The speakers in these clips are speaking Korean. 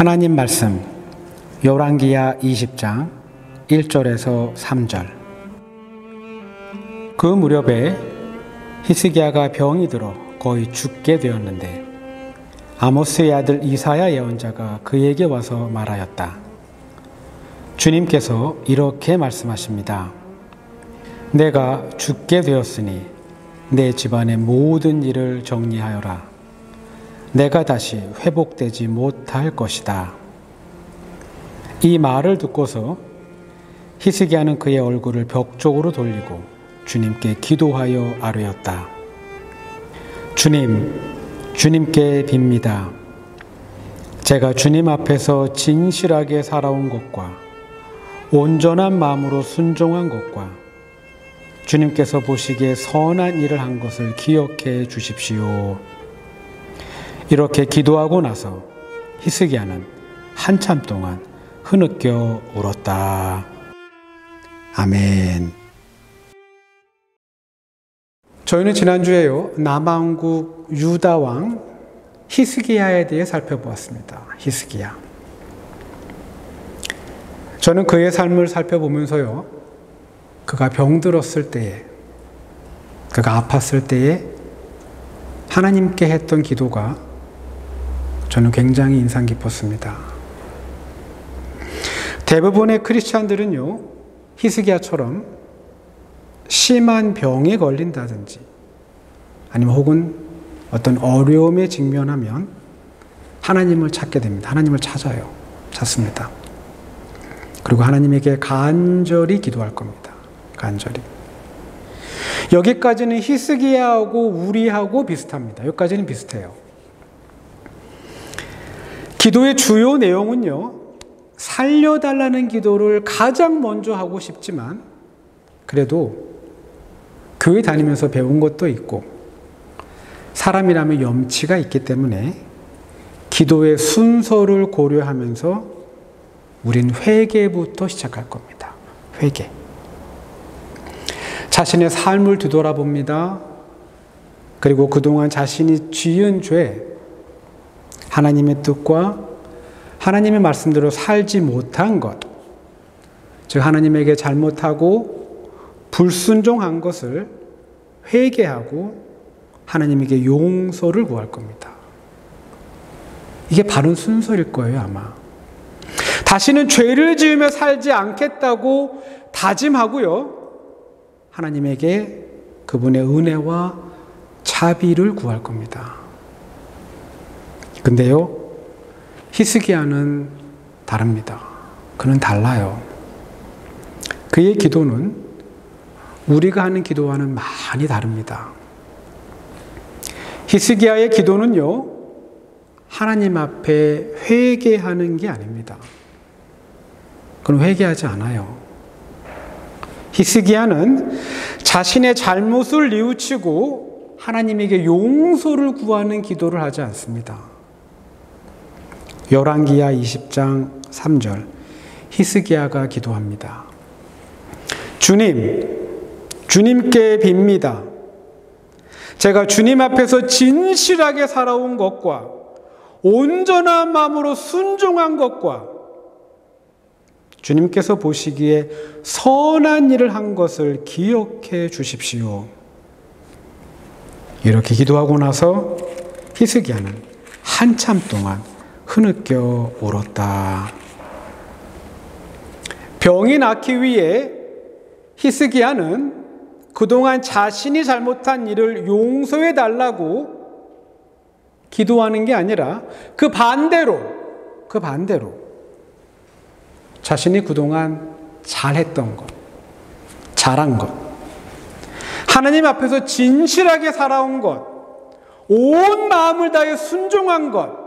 하나님 말씀 열왕기하 20장 1절에서 3절. 그 무렵에 히스기야가 병이 들어 거의 죽게 되었는데 아모스의 아들 이사야 예언자가 그에게 와서 말하였다. 주님께서 이렇게 말씀하십니다. 내가 죽게 되었으니 내 집안의 모든 일을 정리하여라. 내가 다시 회복되지 못할 것이다. 이 말을 듣고서 히스기야는 그의 얼굴을 벽 쪽으로 돌리고 주님께 기도하여 아뢰었다. 주님께 빕니다. 제가 주님 앞에서 진실하게 살아온 것과 온전한 마음으로 순종한 것과 주님께서 보시기에 선한 일을 한 것을 기억해 주십시오. 이렇게 기도하고 나서 히스기야는 한참 동안 흐느껴 울었다. 아멘. 저희는 지난주에요, 남왕국 유다 왕 히스기야에 대해 살펴보았습니다. 히스기야. 저는 그의 삶을 살펴보면서요, 그가 병들었을 때에, 그가 아팠을 때에 하나님께 했던 기도가 저는 굉장히 인상 깊었습니다. 대부분의 크리스찬들은요, 히스기야처럼 심한 병에 걸린다든지 아니면 혹은 어떤 어려움에 직면하면 하나님을 찾게 됩니다. 하나님을 찾습니다. 그리고 하나님에게 간절히 기도할 겁니다. 간절히. 여기까지는 히스기야하고 우리하고 비슷합니다. 여기까지는 비슷해요. 기도의 주요 내용은요, 살려달라는 기도를 가장 먼저 하고 싶지만 그래도 교회 다니면서 배운 것도 있고 사람이라면 염치가 있기 때문에 기도의 순서를 고려하면서 우린 회개부터 시작할 겁니다. 회개. 자신의 삶을 뒤돌아봅니다. 그리고 그동안 자신이 지은 죄, 하나님의 뜻과 하나님의 말씀대로 살지 못한 것, 즉 하나님에게 잘못하고 불순종한 것을 회개하고 하나님에게 용서를 구할 겁니다. 이게 바른 순서일 거예요, 아마. 다시는 죄를 지으며 살지 않겠다고 다짐하고요, 하나님에게 그분의 은혜와 자비를 구할 겁니다. 근데요, 히스기야는 다릅니다. 그는 달라요. 그의 기도는 우리가 하는 기도와는 많이 다릅니다. 히스기야의 기도는요, 하나님 앞에 회개하는 게 아닙니다. 그는 회개하지 않아요. 히스기야는 자신의 잘못을 뉘우치고 하나님에게 용서를 구하는 기도를 하지 않습니다. 열왕기하 20장 3절, 히스기야가 기도합니다. 주님께 빕니다. 제가 주님 앞에서 진실하게 살아온 것과 온전한 마음으로 순종한 것과 주님께서 보시기에 선한 일을 한 것을 기억해 주십시오. 이렇게 기도하고 나서 히스기야는 한참 동안 흐느껴 울었다. 병이 낫기 위해 히스기야는 그동안 자신이 잘못한 일을 용서해 달라고 기도하는 게 아니라 그 반대로 자신이 그동안 잘했던 것, 잘한 것, 하나님 앞에서 진실하게 살아온 것, 온 마음을 다해 순종한 것,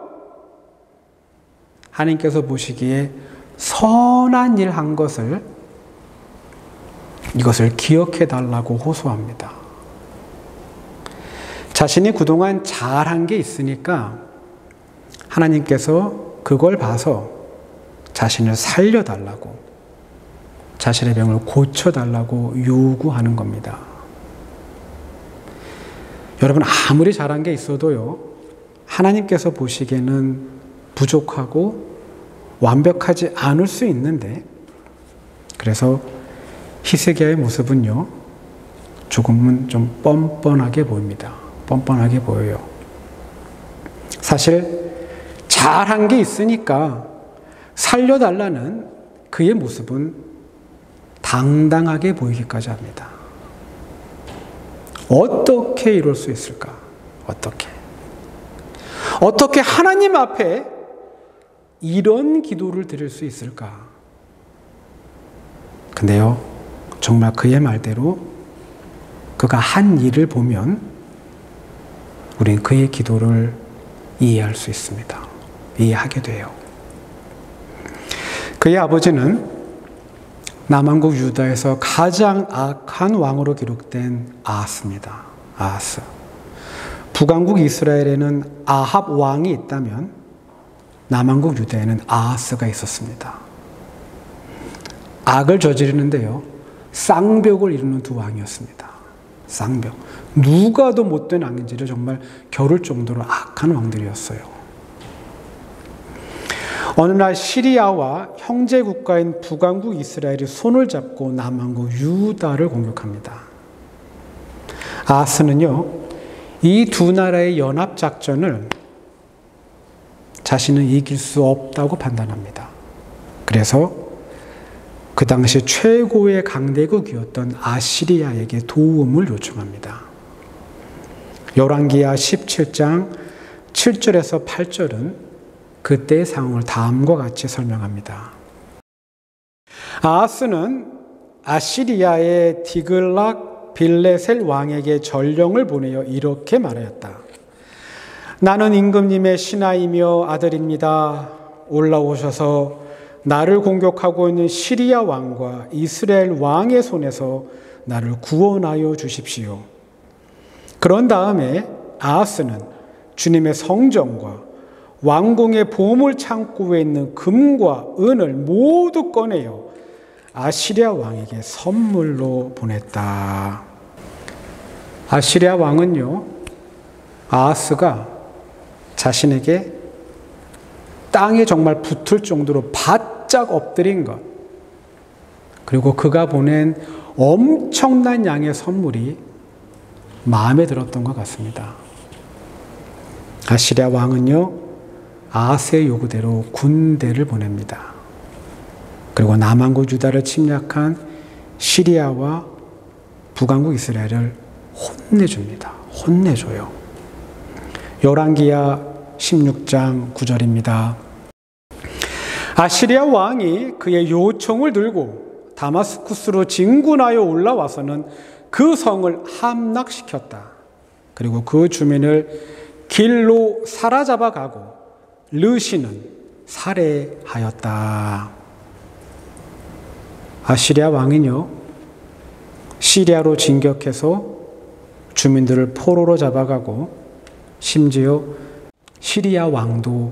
하나님께서 보시기에 선한 일 한 것을, 이것을 기억해 달라고 호소합니다. 자신이 그동안 잘한 게 있으니까 하나님께서 그걸 봐서 자신을 살려달라고, 자신의 병을 고쳐달라고 요구하는 겁니다. 여러분, 아무리 잘한 게 있어도요, 하나님께서 보시기에는 부족하고 완벽하지 않을 수 있는데, 그래서 히스기야의 모습은요, 조금은 좀 뻔뻔하게 보입니다. 뻔뻔하게 보여요. 사실 잘한 게 있으니까 살려달라는 그의 모습은 당당하게 보이기까지 합니다. 어떻게 이룰 수 있을까? 어떻게 하나님 앞에 이런 기도를 드릴 수 있을까? 근데요, 정말 그의 말대로 그가 한 일을 보면 우린 그의 기도를 이해할 수 있습니다. 이해하게 돼요. 그의 아버지는 남왕국 유다에서 가장 악한 왕으로 기록된 아하스입니다. 아하스. 북왕국 이스라엘에는 아합 왕이 있다면 남왕국 유다에는 아하스가 있었습니다. 악을 저지르는데요, 쌍벽을 이루는 두 왕이었습니다. 쌍벽. 누가 더 못된 왕인지를 정말 겨룰 정도로 악한 왕들이었어요. 어느 날 시리아와 형제 국가인 북왕국 이스라엘이 손을 잡고 남왕국 유다를 공격합니다. 아하스는요, 이 두 나라의 연합 작전을 자신은 이길 수 없다고 판단합니다. 그래서 그 당시 최고의 강대국이었던 아시리아에게 도움을 요청합니다. 열왕기하 17장 7절에서 8절은 그때의 상황을 다음과 같이 설명합니다. 아하스는 아시리아의 디글락 빌레셀 왕에게 전령을 보내어 이렇게 말하였다. 나는 임금님의 신하이며 아들입니다. 올라오셔서 나를 공격하고 있는 시리아 왕과 이스라엘 왕의 손에서 나를 구원하여 주십시오. 그런 다음에 아하스는 주님의 성전과 왕궁의 보물 창고에 있는 금과 은을 모두 꺼내어 아시리아 왕에게 선물로 보냈다. 아시리아 왕은요, 아하스가 자신에게 땅에 정말 붙을 정도로 바짝 엎드린 것, 그리고 그가 보낸 엄청난 양의 선물이 마음에 들었던 것 같습니다. 아시리아 왕은요, 아하스의 요구대로 군대를 보냅니다. 그리고 남왕국 유다를 침략한 시리아와 북왕국 이스라엘을 혼내줍니다. 혼내줘요. 열왕기하 16장 9절입니다. 아시리아 왕이 그의 요청을 들고 다마스쿠스로 진군하여 올라와서는 그 성을 함락시켰다. 그리고 그 주민을 길로 사로잡아 가고 르시는 살해하였다. 아시리아 왕은요, 시리아로 진격해서 주민들을 포로로 잡아가고 심지어 시리아 왕도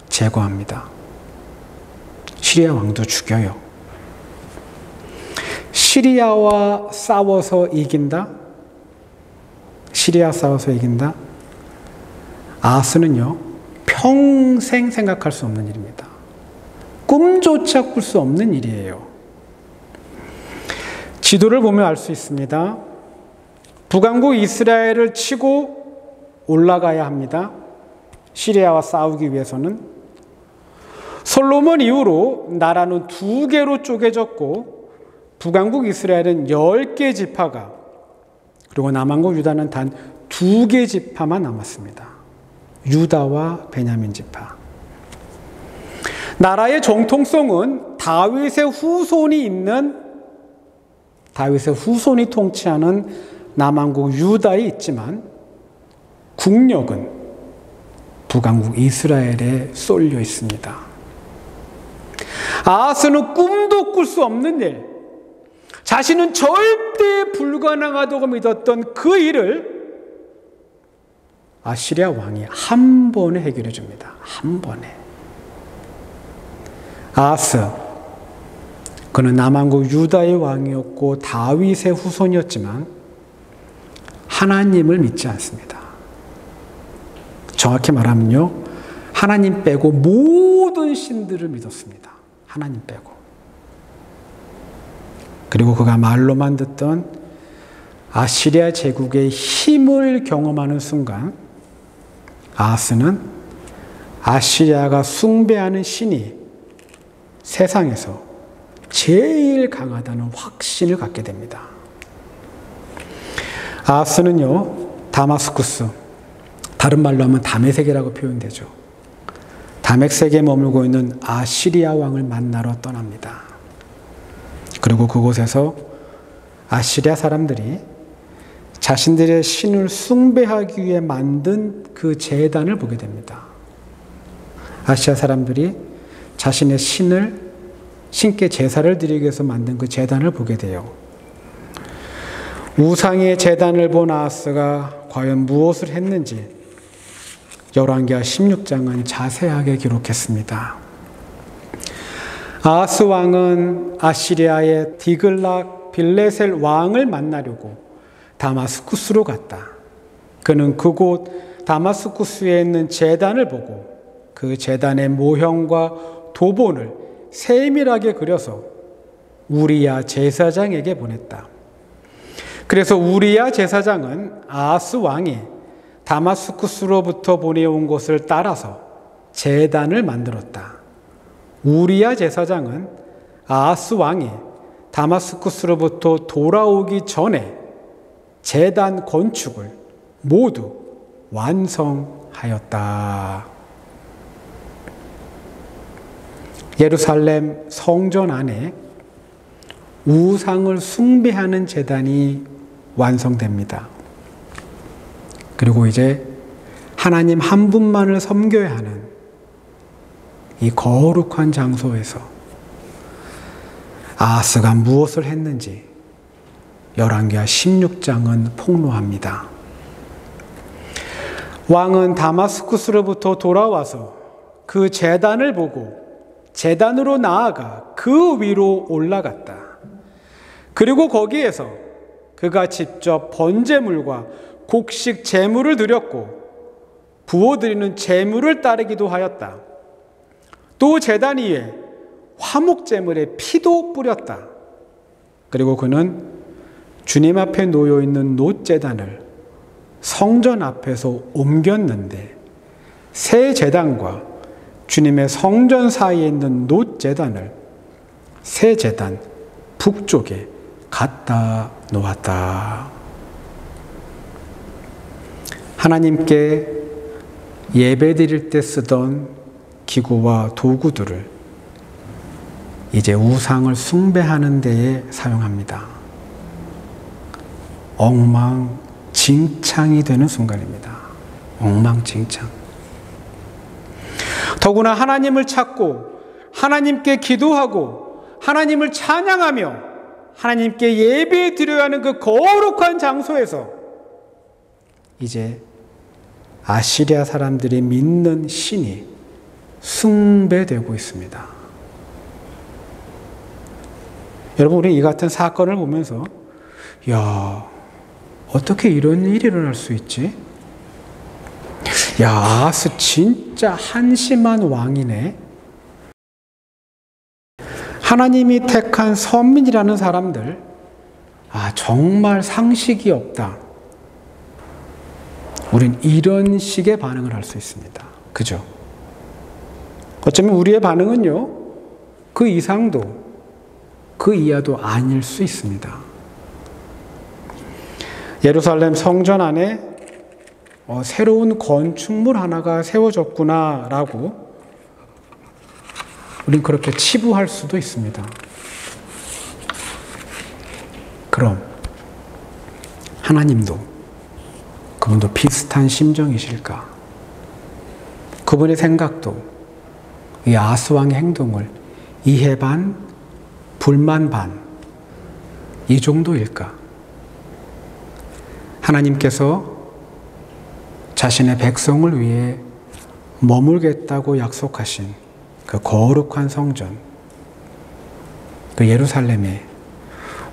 제거합니다. 시리아 왕도 죽여요. 시리아와 싸워서 이긴다? 시리아 싸워서 이긴다? 아하스는요, 평생 생각할 수 없는 일입니다. 꿈조차 꿀 수 없는 일이에요. 지도를 보면 알 수 있습니다. 북왕국 이스라엘을 치고 올라가야 합니다. 시리아와 싸우기 위해서는. 솔로몬 이후로 나라는 2개로 쪼개졌고 북왕국 이스라엘은 10개 지파가, 그리고 남왕국 유다는 단 2개 지파만 남았습니다. 유다와 베냐민 지파. 나라의 정통성은 다윗의 후손이 통치하는 남왕국 유다에 있지만 국력은 북왕국 이스라엘에 쏠려 있습니다. 아하스는 꿈도 꿀 수 없는 일, 자신은 절대 불가능하다고 믿었던 그 일을 아시리아 왕이 한 번에 해결해 줍니다. 한 번에. 아하스, 그는 남왕국 유다의 왕이었고 다윗의 후손이었지만 하나님을 믿지 않습니다. 정확히 말하면요, 하나님 빼고 모든 신들을 믿었습니다. 하나님 빼고. 그리고 그가 말로만 듣던 아시리아 제국의 힘을 경험하는 순간 아하스는 아시리아가 숭배하는 신이 세상에서 제일 강하다는 확신을 갖게 됩니다. 아하스는요, 다마스쿠스, 다른 말로 하면 다메섹이라고 표현되죠. 다메섹에 머물고 있는 아시리아 왕을 만나러 떠납니다. 그리고 그곳에서 아시리아 사람들이 자신들의 신을 숭배하기 위해 만든 그 제단을 보게 됩니다. 아시아 사람들이 자신의 신께 제사를 드리기 위해서 만든 그 제단을 보게 돼요. 우상의 제단을 본 아하스가 과연 무엇을 했는지 열왕기하 16장은 자세하게 기록했습니다. 아하스 왕은 아시리아의 디글락 빌레셀 왕을 만나려고 다마스쿠스로 갔다. 그는 그곳 다마스쿠스에 있는 제단을 보고 그 제단의 모형과 도본을 세밀하게 그려서 우리야 제사장에게 보냈다. 그래서 우리야 제사장은 아하스 왕이 다마스쿠스로부터 보내온 것을 따라서 제단을 만들었다. 우리야 제사장은 아하스 왕이 다마스쿠스로부터 돌아오기 전에 제단 건축을 모두 완성하였다. 예루살렘 성전 안에 우상을 숭배하는 제단이 완성됩니다. 그리고 이제 하나님 한 분만을 섬겨야 하는 이 거룩한 장소에서 아하스가 무엇을 했는지 열왕기하 16장은 폭로합니다. 왕은 다마스쿠스로부터 돌아와서 그 제단을 보고 제단으로 나아가 그 위로 올라갔다. 그리고 거기에서 그가 직접 번제물과 곡식 제물을 드렸고 부어드리는 제물을 따르기도 하였다. 또 제단 위에 화목 제물의 피도 뿌렸다. 그리고 그는 주님 앞에 놓여 있는 놋제단을 성전 앞에서 옮겼는데 새 제단과 주님의 성전 사이에 있는 놋제단을 새 제단 북쪽에 갖다 놓았다. 하나님께 예배드릴 때 쓰던 기구와 도구들을 이제 우상을 숭배하는 데에 사용합니다. 엉망진창이 되는 순간입니다. 엉망진창. 더구나 하나님을 찾고 하나님께 기도하고 하나님을 찬양하며 하나님께 예배 드려야 하는 그 거룩한 장소에서 이제 아시리아 사람들이 믿는 신이 숭배되고 있습니다. 여러분, 우리 이 같은 사건을 보면서 야, 어떻게 이런 일이 일어날 수 있지? 야, 아하스 진짜 한심한 왕이네. 하나님이 택한 선민이라는 사람들, 정말 상식이 없다. 우린 이런 식의 반응을 할 수 있습니다. 그죠? 어쩌면 우리의 반응은요, 그 이상도, 그 이하도 아닐 수 있습니다. 예루살렘 성전 안에 새로운 건축물 하나가 세워졌구나 라고 우린 그렇게 치부할 수도 있습니다. 그럼 하나님도 그분도 비슷한 심정이실까? 그분의 생각도 이 아하스 왕의 행동을 이해 반, 불만 반, 이 정도일까? 하나님께서 자신의 백성을 위해 머물겠다고 약속하신 그 거룩한 성전, 그 예루살렘에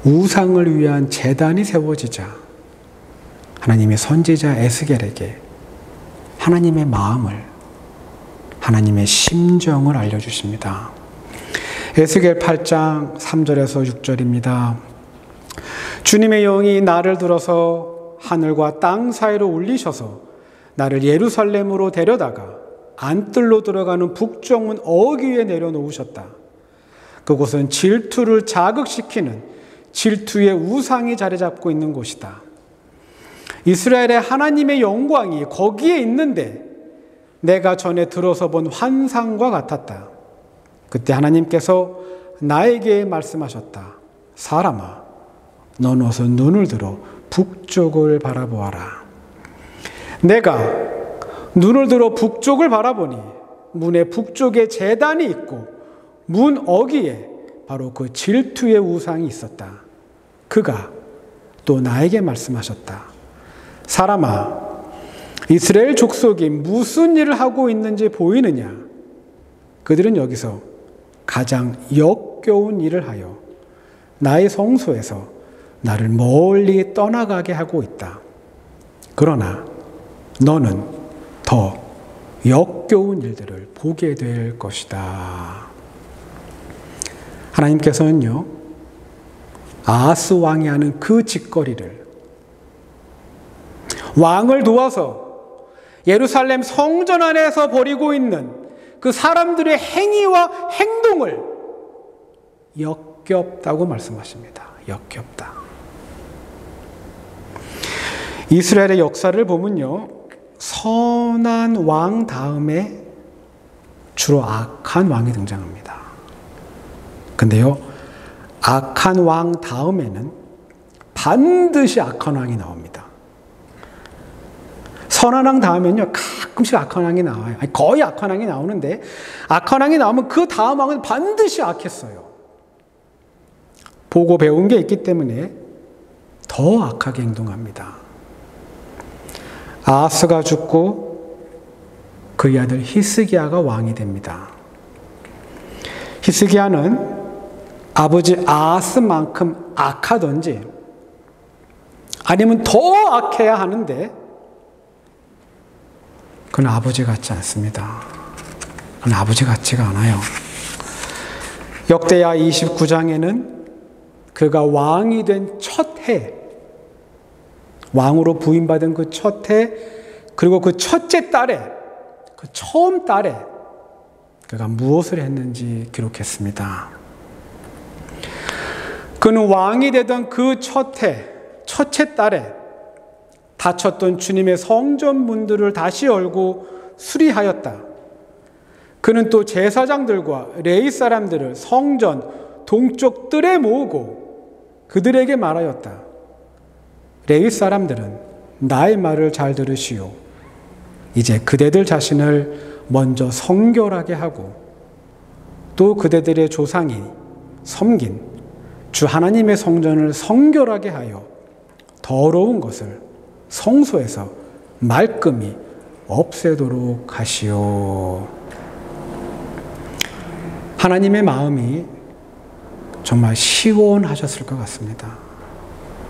우상을 위한 제단이 세워지자 하나님의 선지자 에스겔에게 하나님의 마음을, 하나님의 심정을 알려주십니다. 에스겔 8장 3절에서 6절입니다. 주님의 영이 나를 들어서 하늘과 땅 사이로 올리셔서 나를 예루살렘으로 데려다가 안뜰로 들어가는 북쪽문 어귀에 내려놓으셨다. 그곳은 질투를 자극시키는 질투의 우상이 자리 잡고 있는 곳이다. 이스라엘의 하나님의 영광이 거기에 있는데 내가 전에 들어서 본 환상과 같았다. 그때 하나님께서 나에게 말씀하셨다. 사람아, 넌 어서 눈을 들어 북쪽을 바라보아라. 내가 눈을 들어 북쪽을 바라보니 문의 북쪽에 제단이 있고 문 어귀에 바로 그 질투의 우상이 있었다. 그가 또 나에게 말씀하셨다. 사람아, 이스라엘 족속이 무슨 일을 하고 있는지 보이느냐? 그들은 여기서 가장 역겨운 일을 하여 나의 성소에서 나를 멀리 떠나가게 하고 있다. 그러나 너는 더 역겨운 일들을 보게 될 것이다. 하나님께서는요, 아하스 왕이 하는 그 짓거리를 왕을 도와서 예루살렘 성전 안에서 벌이고 있는 그 사람들의 행위와 행동을 역겹다고 말씀하십니다. 역겹다. 이스라엘의 역사를 보면요, 선한 왕 다음에 주로 악한 왕이 등장합니다. 근데요, 악한 왕 다음에는 반드시 악한 왕이 나옵니다. 선한 왕 다음에는요, 가끔씩 악한 왕이 나와요. 아니, 거의 악한 왕이 나오는데, 악한 왕이 나오면 그 다음 왕은 반드시 악했어요. 보고 배운 게 있기 때문에 더 악하게 행동합니다. 아하스가 죽고 그의 아들 히스기야가 왕이 됩니다. 히스기야는 아버지 아하스만큼 악하든지 아니면 더 악해야 하는데 그는 아버지 같지 않습니다. 그는 아버지 같지가 않아요. 역대하 29장에는 그가 왕이 된 첫 해, 왕으로 부임받은 그 첫 해, 그리고 그 첫째 달에, 그 처음 달에 그가 무엇을 했는지 기록했습니다. 그는 왕이 되던 그 첫 해, 첫째 달에 닫혔던 주님의 성전 문들을 다시 열고 수리하였다. 그는 또 제사장들과 레위 사람들을 성전 동쪽 뜰에 모으고 그들에게 말하였다. 레위 사람들은 나의 말을 잘 들으시오. 이제 그대들 자신을 먼저 성결하게 하고 또 그대들의 조상이 섬긴 주 하나님의 성전을 성결하게 하여 더러운 것을 성소에서 말끔히 없애도록 하시오. 하나님의 마음이 정말 시원하셨을 것 같습니다.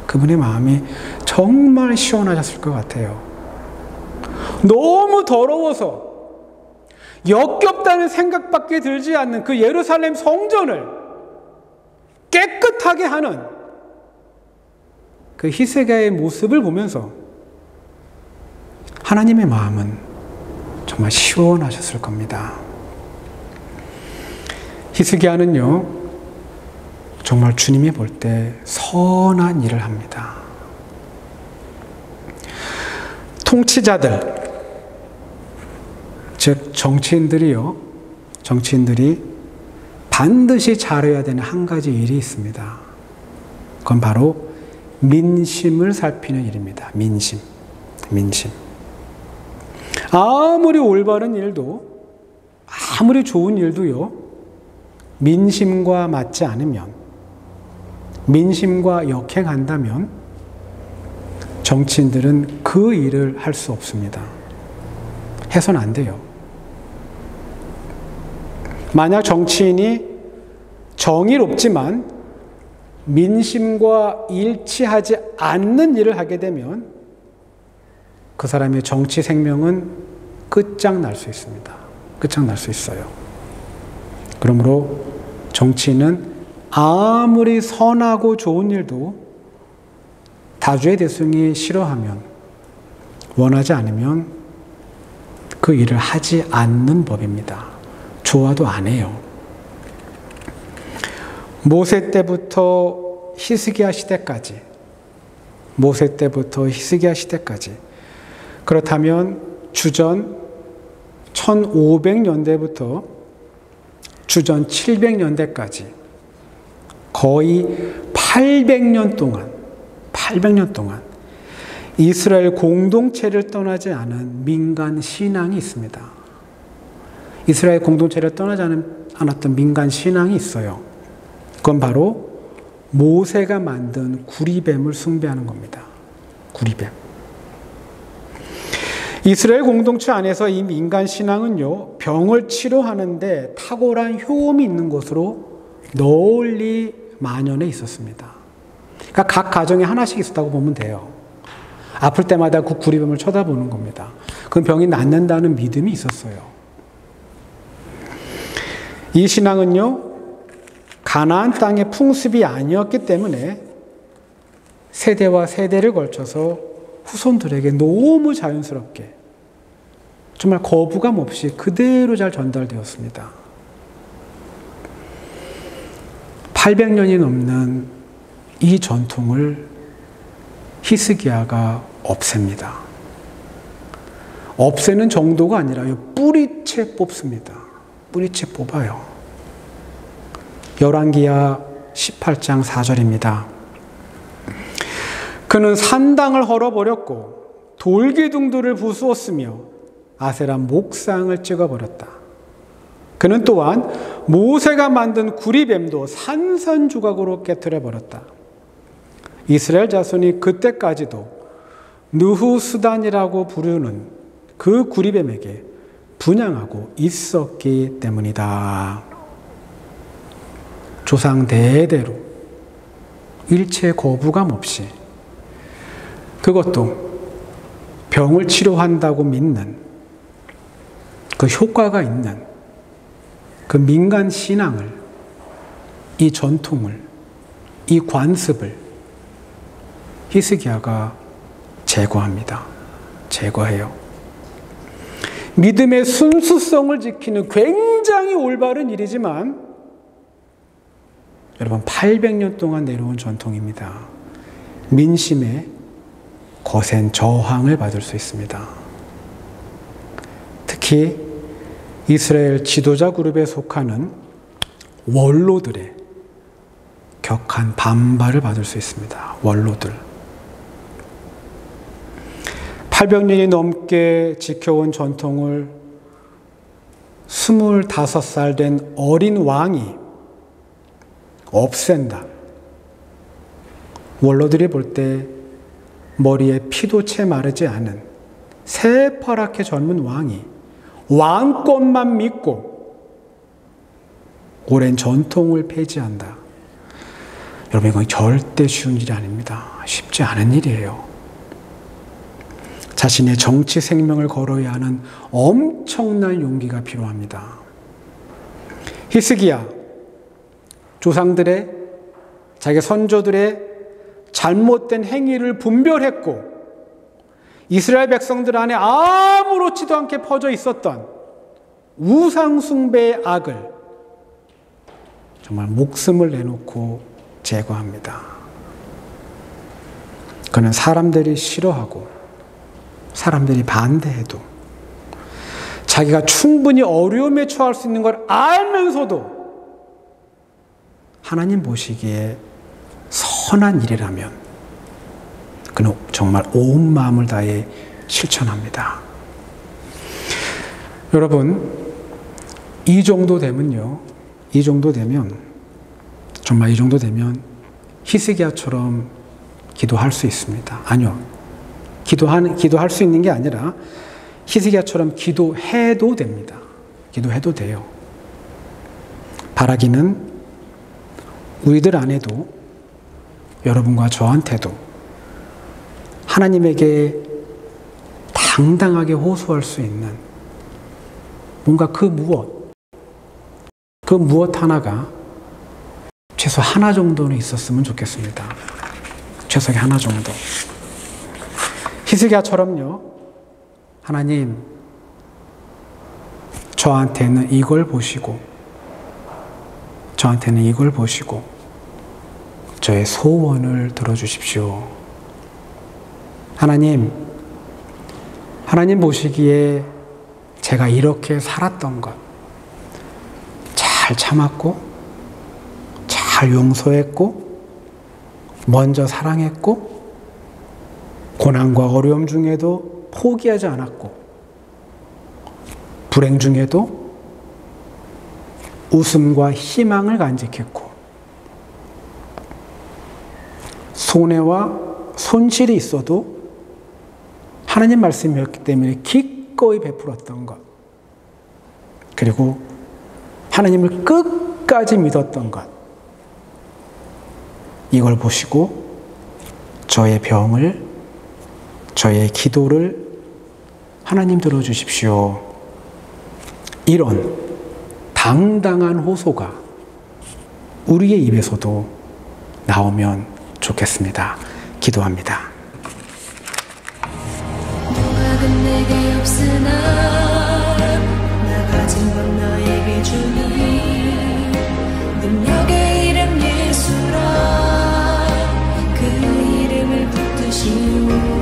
그분의 마음이 정말 시원하셨을 것 같아요. 너무 더러워서 역겹다는 생각밖에 들지 않는 그 예루살렘 성전을 깨끗하게 하는 그 히스기야의 모습을 보면서 하나님의 마음은 정말 시원하셨을 겁니다. 히스기야는요, 정말 주님이 볼 때 선한 일을 합니다. 통치자들, 즉 정치인들이 반드시 잘해야 되는 한 가지 일이 있습니다. 그건 바로 민심을 살피는 일입니다. 민심. 아무리 올바른 일도, 아무리 좋은 일도요, 민심과 맞지 않으면, 민심과 역행한다면 정치인들은 그 일을 할 수 없습니다. 해서는 안 돼요. 만약 정치인이 정의롭지만 민심과 일치하지 않는 일을 하게 되면 그 사람의 정치 생명은 끝장날 수 있습니다. 끝장날 수 있어요. 그러므로 정치인은 아무리 선하고 좋은 일도 다주의 대승이 싫어하면, 원하지 않으면 그 일을 하지 않는 법입니다. 좋아도 안 해요. 모세 때부터 히스기야 시대까지, 그렇다면 주전 1500년대부터 주전 700년대까지 거의 800년 동안 이스라엘 공동체를 떠나지 않은 민간 신앙이 있습니다. 이스라엘 공동체를 떠나지 않았던 민간 신앙이 있어요. 그건 바로 모세가 만든 구리뱀을 숭배하는 겁니다. 구리뱀. 이스라엘 공동체 안에서 이 민간 신앙은요, 병을 치료하는데 탁월한 효험이 있는 것으로 널리 만연해 있었습니다. 그러니까 각 가정에 하나씩 있었다고 보면 돼요. 아플 때마다 그 구리뱀을 쳐다보는 겁니다. 그 병이 낫는다는 믿음이 있었어요. 이 신앙은요, 가나안 땅의 풍습이 아니었기 때문에 세대와 세대를 걸쳐서 후손들에게 너무 자연스럽게, 정말 거부감 없이 그대로 잘 전달되었습니다. 800년이 넘는 이 전통을 히스기야가 없앱니다. 없애는 정도가 아니라 뿌리채 뽑습니다. 뿌리채 뽑아요. 열왕기하 18장 4절입니다. 그는 산당을 헐어버렸고 돌기둥들을 부수었으며 아세라 목상을 찍어버렸다. 그는 또한 모세가 만든 구리뱀도 산산조각으로 깨트려버렸다. 이스라엘 자손이 그때까지도 느후수단이라고 부르는 그 구리뱀에게 분향하고 있었기 때문이다. 조상 대대로 일체 거부감 없이, 그것도 병을 치료한다고 믿는 그 효과가 있는 그 민간 신앙을, 이 전통을, 이 관습을 히스기야가 제거합니다. 제거해요. 믿음의 순수성을 지키는 굉장히 올바른 일이지만 여러분, 800년 동안 내려온 전통입니다. 민심의 거센 저항을 받을 수 있습니다. 특히 이스라엘 지도자 그룹에 속하는 원로들의 격한 반발을 받을 수 있습니다. 원로들. 800년이 넘게 지켜온 전통을 25살 된 어린 왕이 없앤다. 원로들이 볼 때 머리에 피도 채 마르지 않은 새파랗게 젊은 왕이 왕권만 믿고 오랜 전통을 폐지한다. 여러분, 이건 절대 쉬운 일이 아닙니다. 쉽지 않은 일이에요. 자신의 정치 생명을 걸어야 하는 엄청난 용기가 필요합니다. 히스기야, 조상들의, 자기 선조들의 잘못된 행위를 분별했고 이스라엘 백성들 안에 아무렇지도 않게 퍼져 있었던 우상숭배의 악을 정말 목숨을 내놓고 제거합니다. 그는 사람들이 싫어하고 사람들이 반대해도 자기가 충분히 어려움에 처할 수 있는 걸 알면서도 하나님 보시기에 선한 일이라면 그는 정말 온 마음을 다해 실천합니다. 여러분, 이 정도 되면 히스기야처럼 기도할 수 있습니다. 아니요. 기도할 수 있는 게 아니라 히스기야처럼 기도해도 됩니다. 기도해도 돼요. 바라기는 우리들 안에도, 여러분과 저한테도 하나님에게 당당하게 호소할 수 있는 뭔가 그 무엇 하나가 최소 하나 정도는 있었으면 좋겠습니다. 최소 하나 정도. 히스기야처럼요. 하나님, 저한테는 이걸 보시고 저의 소원을 들어주십시오. 하나님 보시기에 제가 이렇게 살았던 것, 잘 참았고, 잘 용서했고, 먼저 사랑했고, 고난과 어려움 중에도 포기하지 않았고, 불행 중에도 웃음과 희망을 간직했고, 손해와 손실이 있어도 하나님 말씀이었기 때문에 기꺼이 베풀었던 것, 그리고 하나님을 끝까지 믿었던 것, 이걸 보시고 저의 병을, 저의 기도를 하나님 들어주십시오. 이런 당당한 호소가 우리의 입에서도 나오면 좋겠습니다. 기도합니다. 동학은 내게 없으나 나 가진 건 너에게 주니 능력의 이름 예수라 그 이름을 붙드시오.